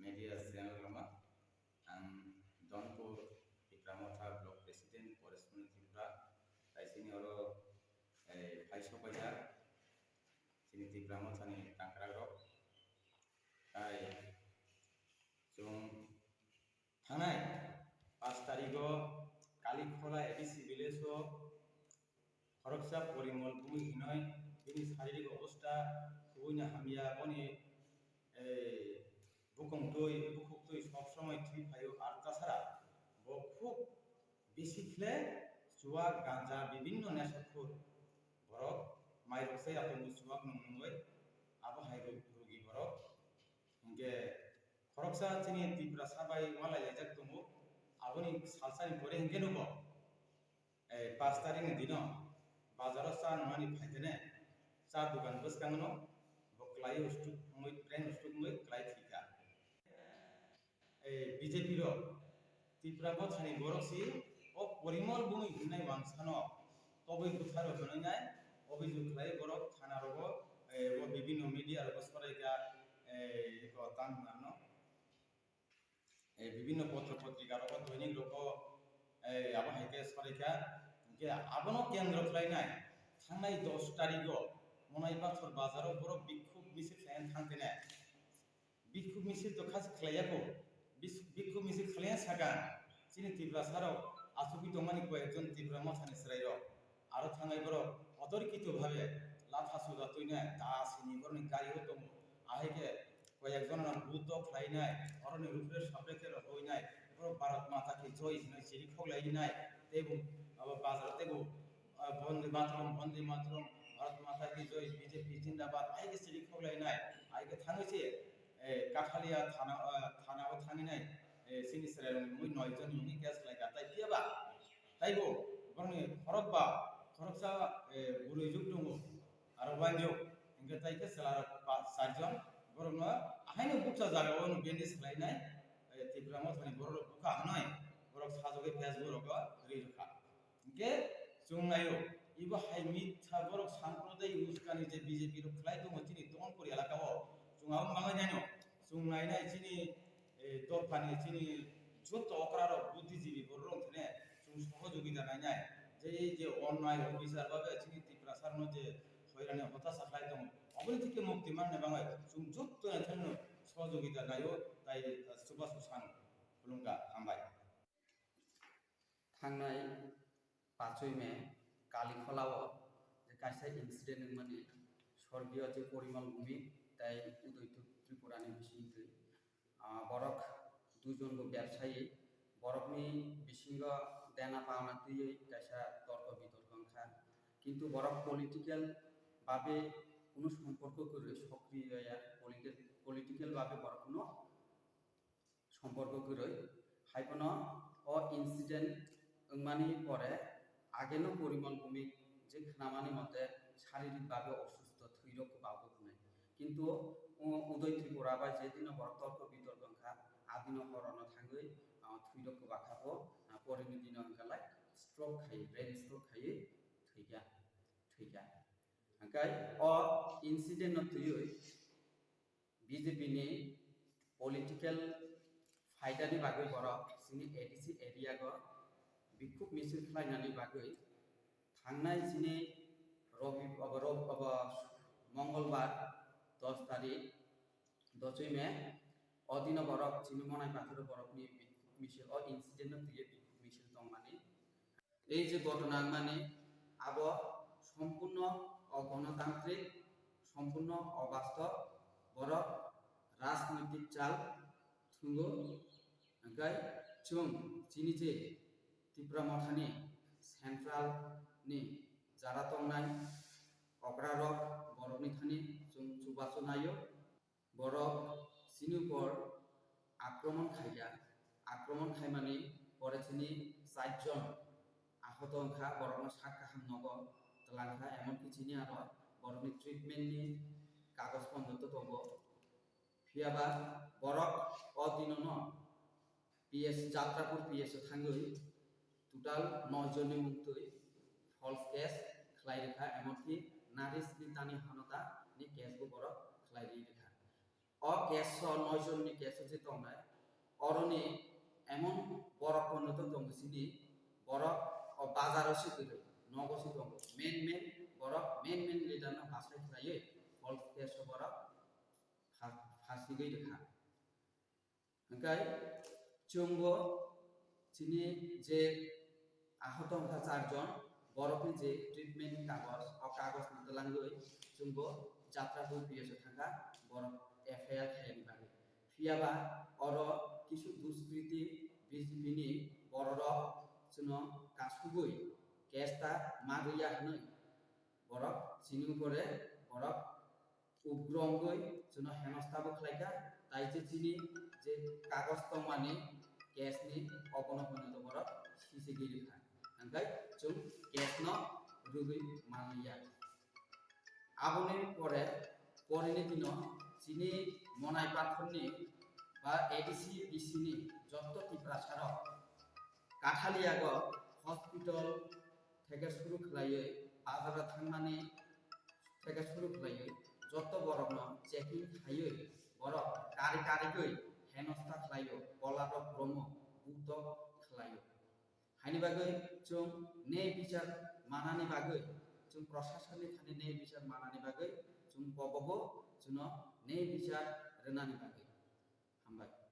media channel lama ang Donpur Ikramotha block president correspondent Tripura tai sini oro Paiso Bazar sini Ikramotha ni Tangkrag rok tai jung thanai 5 tarikho Kalikhola ABC village o খরকসা Parimal ভূমি হিনয় তিনি শারীরিক অবস্থা খুবই না হামিয়া বনি বুকুমতই সবসময় ঠিক হয় আর তাছাড়া খুব বেশি খেলে জুয়া গাঁজা বিভিন্ন নেশাখোর বরফ মাইরকসাই আপনি জুয়াক নমনগৈ আবহাই রোগী বরফ ইনকে খরকসা চিনি ত্রিপুরা সাবাই মালাই যাক দমু আবনি সালসানি পরে ইনকে নব 5 তারিখের দিন बाजाराव चा नङानि फायदेने चा दुकान बसखाङो बक्लाय उस्तु मै ट्रेन उस्तु मै क्लाय थिका बीजेपी रो त्रिपुरा बथानि बरसि ओ परिमल भूमि हिनाय वांसानो तबै बुथारो जनाय अभियोग क्लाय बरक थाना रगो ओ विभिन्न मीडिया रगो सरायगा एको तान नानो विभिन्न पत्र पत्रिका रगो दैनिक रगो आबो हायके सरायगा आबनो केंद्र खालायनाय थांनाय 10 तारिखो मनाय बाथर बाजाराव बरफ बिक्षुब मिছিল खालायन थांतेने बिक्षुब मिছিল तो खास खालायाखौ बिक्षुब मिছিল खालाया सागा सिनि त्रिपुरा साराव आसुबि दमानि कयेकजन त्रिपुरा मथानि सरायरो आरो थांनाय बरफ अतर्कित भावे लाथा सुजा तयने दासिनि बरनि गारियो दङ आहायके कयेकजन बुद्ध खालायनाय अरनि रुपरे साबेके होयनाय बरफ भारत माता की जय हिनाय सिरि खौलायनाय तेबु अब बाजार तेबु वंदे मातरम भारत माता की जय बीजेपी जिंदाबाद आइके सिरि खौलायनाय आइके थाङैसे काखालिया थानाव थाङिनाय सिनि सराय मुइ नयजन मुनि केस लायगा ताइ पियाबा ताइबो बरनि खरकसा बुरै जुग दङ आरो वांजो इनके ताइके सलार 4 जन बरनो आहायनो बुकसा जागाव बेन्डेज खालायनाय त्रिपुरा मथानि बर बुका हनाय बरक साजगे फेसबुक रग रिरखा इनके जोंनायो इबो हाय मिथ्या बरक सांप्रदाय उस्कानि जे बीजेपी रो खलाय दङ तिनि दनपुर एलाकाव जोंआव माङाय नायनो जोंनायनाय तिनि दरफानि तिनि जत अकरार बुद्धिजीवी बर रंथने जों सहयोगिता नायनाय जे अन्याय अफिसार बाबे तिनि त्रिपुरा सारनो जे হয়রানি হতাশা খাই দङ अबनि थिके मुक्ति मानने बाङाय जों जत थानो सहयोगिता नायो ताइ सुबास सान खुलुमगा हामबाय थांनाय 5 मे कालीखोलाव जे कायसा इन्सिडेन्ट माने स्वर्गीय जे परिमल भूमि ताइ उदय त्रिपुरानि बिसिंथै बरक दुजनबो व्यवसायी बरकनि बिसिंग देना पावना तयै कायसा तर्क बितर्क ओंखा किन्तु बरक पलिटिकल भाबे কোনো সম্পর্ক করে সক্রিয় পলিটিক্যাল ভাবে বড় কোনো সম্পর্ক করে হাইপনো ও ইনসিডেন্ট মানি পরে আগেনো পরিমল ভূমি যে খানামানি মতে শারীরিক ভাবে অসুস্থ থৈরক বাবু নাই কিন্তু উদয় ত্রিপুরা বা যেদিন বড় তর্ক বিতর্ক খা আদিন হরণ থাঙ্গৈ থৈরক বাখাবো পরের দিন অঙ্কালায় স্ট্রোক খাই ব্রেন স্ট্রোক খাই থৈগা angkai o incident no tuyoi BJP ni political fighter ni bagai borok sini ADC area go bikhub misil khlainani bagai thangnai sini मंगलबार 10 तारिख 10 मे अदिन borok sini monai pathor borok ni bikhub misil o incident no tuyoi bikhub misil tongmani ei je ঘটনা মানে abo সম্পূর্ণ অগণতান্ত্রিক সম্পূর্ণ অবাস্তব বড় রাজনৈতিক চাল থুঙ্গো গাই চুং চিনি যে ত্রিপুরা মথানি সেন্ট্রাল नि যারা তংনাই অগ্রারক বরকনি থানি जों চুবাচনাयो বরক চিনি উপর আক্রমণ খাইমানি পরে চিনি 4 জন আহত অংখা বরকনো সাক্কা হামনগ तलांखा एमनकि चिनि आरो बरकनि ट्रिटमेंट नि कागज पत्र तो दंगो फियाबा बरक अदिननो पीएस जात्रापुर पीएस थांगै टोटाल 9 जननि मुक्तै फल्स केस खलाइरेखा एमनकि नारिस नितानि हनता नि केस बो बरक खलाइरेखा কেস 9 জনनि केस जे दंनाय अरनि एमन बरफ पन्नत दं सिनि बरफ बाजाराव सिगोरो नगसि दं मेन मेन लिडार ना भाषा खायो गल्फ केस बरफ फासि गई देखा ओंखाय जोंबो सिनि जे आहत अंका 4 जन बरफनि जे ट्रिटमेंट कागज नदलांगै जोंबो যাত্রা বই পিয়েছে থাকা বরফ এফআইআর খাইনি বাগে ফিয়াবা অর কিছু দুষ্কৃতি বিজিবিনি বড়র जोंनो কাসুগই কেসটা মাগইয়া হनै বরফ চিনি উপরে বরফ উগ্রঙ্গই जोंनो হেনস্থাবো খাইকা তাই যে চিনি যে কাগজ তমানি কেসনি অবনপনিত বরফ সিসিগিরি খা ओंखाय जों केसन रुगै मानलिया आबनि परेनि दिनाव चिनि मनाय पाखरनि बा एडिसि बिसिनि जत्त टिप्रासार काठालियाग हस्पिटल থেকে শুরু खालायै बाजाराव थांनानै থেকে শুরু खालायै जत्त बरफन चेकिं खायै बरफ कारिगै हेनस्था खालायो गलादक ब्रह्म बुद्ध खालायो हानि बागै जों ने बिचार मानानि बागै जों प्रशासननि थानि ने बिचार मानानि बागै जों बबो जोंनो ने बिचार रोनानि बागै हामबाय।